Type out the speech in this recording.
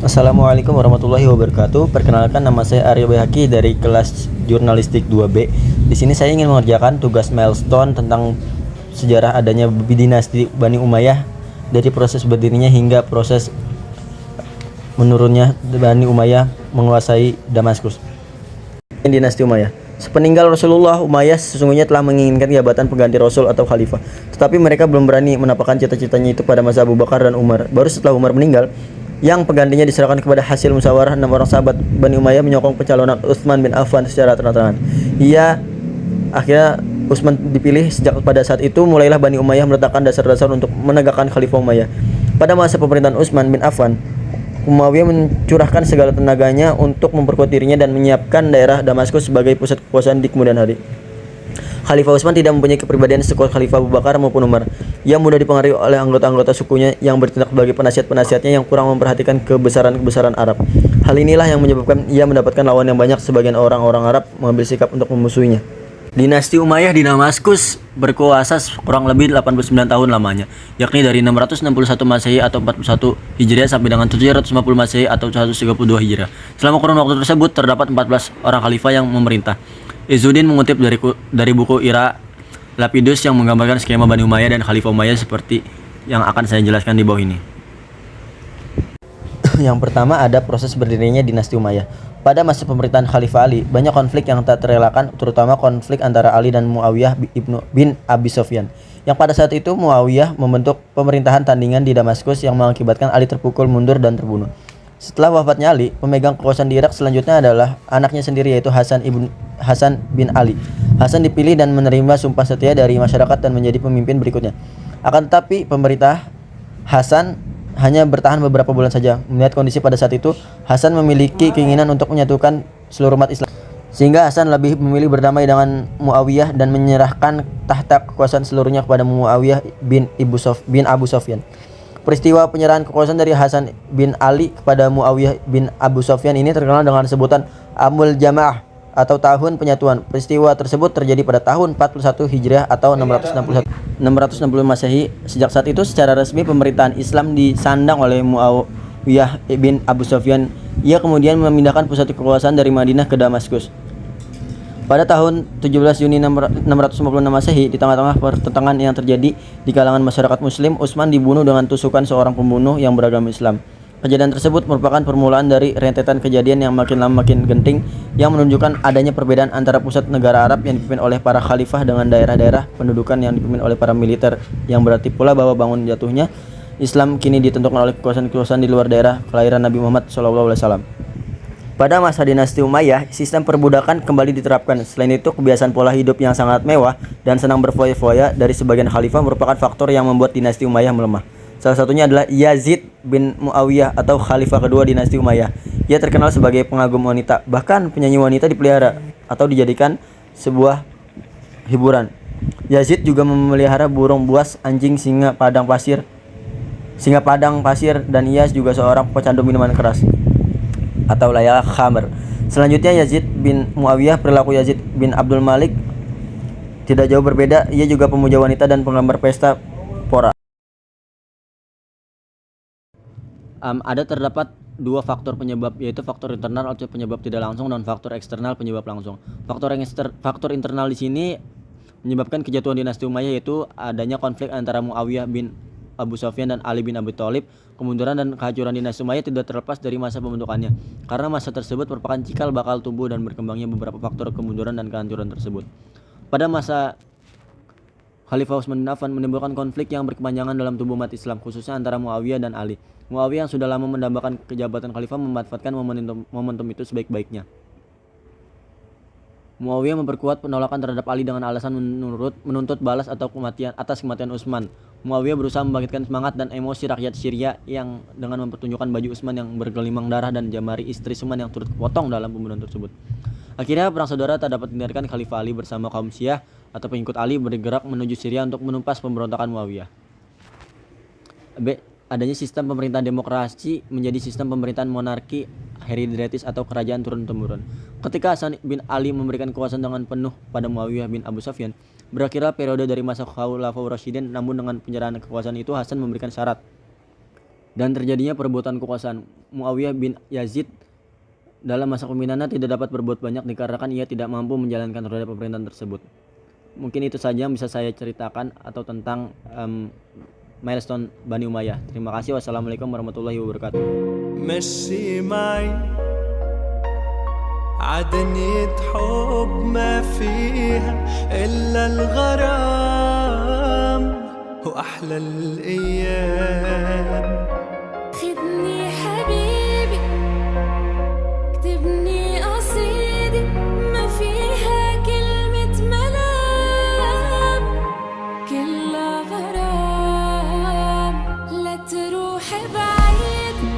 Assalamualaikum warahmatullahi wabarakatuh. Perkenalkan, nama saya Aryo Bayhaki dari kelas Jurnalistik 2B. Di sini saya ingin mengerjakan tugas milestone tentang sejarah adanya dinasti Bani Umayyah dari proses berdirinya hingga proses menurunnya Bani Umayyah menguasai Damaskus. Dinasti Umayyah. Sepeninggal Rasulullah, Umayyah sesungguhnya telah menginginkan jabatan pengganti Rasul atau Khalifah, tetapi mereka belum berani menampakkan cita-citanya itu pada masa Abu Bakar dan Umar. Baru setelah Umar meninggal, yang penggantinya diserahkan kepada hasil musyawarah 6 orang sahabat Bani Umayyah menyokong pencalonan Utsman bin Affan secara terang-terangan. Akhirnya Utsman dipilih. Sejak pada saat itu mulailah Bani Umayyah meletakkan dasar-dasar untuk menegakkan Khalifah Umayyah. Pada masa pemerintahan Utsman bin Affan, Umayyah mencurahkan segala tenaganya untuk memperkuat dirinya dan menyiapkan daerah Damaskus sebagai pusat kekuasaan di kemudian hari. Khalifah Utsman tidak mempunyai kepribadian sekuat Khalifah Abu Bakar maupun Umar. Ia mudah dipengaruhi oleh anggota-anggota sukunya yang bertindak sebagai penasihat-penasihatnya yang kurang memperhatikan kebesaran-kebesaran Arab. Hal inilah yang menyebabkan ia mendapatkan lawan yang banyak. Sebagian orang-orang Arab mengambil sikap untuk memusuhinya. Dinasti Umayyah di Damaskus berkuasa kurang lebih 89 tahun lamanya, yakni dari 661 Masehi atau 41 Hijriah sampai dengan 750 Masehi atau 132 Hijriah. Selama kurun waktu tersebut terdapat 14 orang khalifah yang memerintah. Izzuddin mengutip dari buku Ira Lapidus yang menggambarkan skema Bani Umayyah dan Khalifah Umayyah seperti yang akan saya jelaskan di bawah ini. Yang pertama, ada proses berdirinya dinasti Umayyah. Pada masa pemerintahan Khalifah Ali, banyak konflik yang tak terelakkan, terutama konflik antara Ali dan Muawiyah bin Abi Sufyan. Yang pada saat itu Muawiyah membentuk pemerintahan tandingan di Damaskus yang mengakibatkan Ali terpukul mundur dan terbunuh. Setelah wafatnya Ali, pemegang kekuasaan di Irak selanjutnya adalah anaknya sendiri, yaitu Hasan bin Ali. Hasan dipilih dan menerima sumpah setia dari masyarakat dan menjadi pemimpin berikutnya. Akan tetapi pemerintah Hasan hanya bertahan beberapa bulan saja. Melihat kondisi pada saat itu, Hasan memiliki keinginan untuk menyatukan seluruh umat Islam, sehingga Hasan lebih memilih berdamai dengan Muawiyah dan menyerahkan tahta kekuasaan seluruhnya kepada Muawiyah bin Abu Sufyan. Peristiwa penyerahan kekuasaan dari Hasan bin Ali kepada Muawiyah bin Abu Sufyan ini terkenal dengan sebutan Amul Jamaah atau tahun penyatuan. Peristiwa tersebut terjadi pada tahun 41 Hijriah atau 660 Masehi. Sejak saat itu secara resmi pemerintahan Islam disandang oleh Muawiyah bin Abu Sufyan. Ia kemudian memindahkan pusat kekuasaan dari Madinah ke Damaskus. Pada tahun 17 Juni 656 Masehi, di tengah-tengah pertentangan yang terjadi di kalangan masyarakat muslim, Utsman dibunuh dengan tusukan seorang pembunuh yang beragama Islam. Kejadian tersebut merupakan permulaan dari rentetan kejadian yang makin lama makin genting, yang menunjukkan adanya perbedaan antara pusat negara Arab yang dipimpin oleh para khalifah dengan daerah-daerah pendudukan yang dipimpin oleh para militer, yang berarti pula bahwa bangun jatuhnya Islam kini ditentukan oleh kekuasaan-kekuasaan di luar daerah kelahiran Nabi Muhammad SAW. Pada masa dinasti Umayyah, sistem perbudakan kembali diterapkan. Selain itu, kebiasaan pola hidup yang sangat mewah dan senang berfoya-foya dari sebagian khalifah merupakan faktor yang membuat dinasti Umayyah melemah. Salah satunya adalah Yazid bin Muawiyah atau khalifah kedua dinasti Umayyah. Ia terkenal sebagai pengagum wanita, bahkan penyanyi wanita dipelihara atau dijadikan sebuah hiburan. Yazid juga memelihara burung buas, anjing, singa padang pasir, dan ia juga seorang pecandu minuman keras atau layak khamr. Selanjutnya, Yazid bin Muawiyah. Perilaku Yazid bin Abdul Malik tidak jauh berbeda. Ia juga pemuja wanita dan penggemar pesta pora. Terdapat dua faktor penyebab, yaitu faktor internal atau penyebab tidak langsung dan faktor eksternal penyebab langsung. Faktor internal di sini menyebabkan kejatuhan dinasti Umayyah, yaitu adanya konflik antara Muawiyah bin Abu Sufyan dan Ali bin Abi Thalib. Kemunduran dan kehancuran dinasti Umayyah tidak terlepas dari masa pembentukannya, karena masa tersebut merupakan cikal bakal tumbuh dan berkembangnya beberapa faktor kemunduran dan kehancuran tersebut. Pada masa Khalifah Utsman bin Affan menimbulkan konflik yang berkepanjangan dalam tubuh umat Islam, khususnya antara Muawiyah dan Ali. Muawiyah yang sudah lama mendambakan kejabatan khalifah memanfaatkan momentum itu sebaik-baiknya. Muawiyah memperkuat penolakan terhadap Ali dengan alasan menuntut balas atas kematian Utsman. Muawiyah berusaha membangkitkan semangat dan emosi rakyat Syria yang dengan mempertunjukkan baju Utsman yang bergelimang darah dan jemari istri Utsman yang turut kepotong dalam pembunuhan tersebut. Akhirnya perang saudara tak dapat dihindarkan. Khalifah Ali bersama kaum Syiah atau pengikut Ali bergerak menuju Syria untuk menumpas pemberontakan Muawiyah. Adanya sistem pemerintahan demokrasi menjadi sistem pemerintahan monarki hereditaris atau kerajaan turun-temurun. Ketika Hasan bin Ali memberikan kekuasaan dengan penuh pada Muawiyah bin Abu Sufyan, berakhirlah periode dari masa Khulafaur Rasyidin. Namun dengan penyerahan kekuasaan itu, Hasan memberikan syarat dan terjadinya perebutan kekuasaan. Muawiyah bin Yazid dalam masa kepemimpinannya tidak dapat berbuat banyak dikarenakan ia tidak mampu menjalankan roda pemerintahan tersebut. Mungkin itu saja yang bisa saya ceritakan atau tentang milestone Bani Umayyah. Terima kasih. Wassalamualaikum warahmatullahi wabarakatuh. مشي معي عدنية حب ما فيها إلا الغرام وأحلى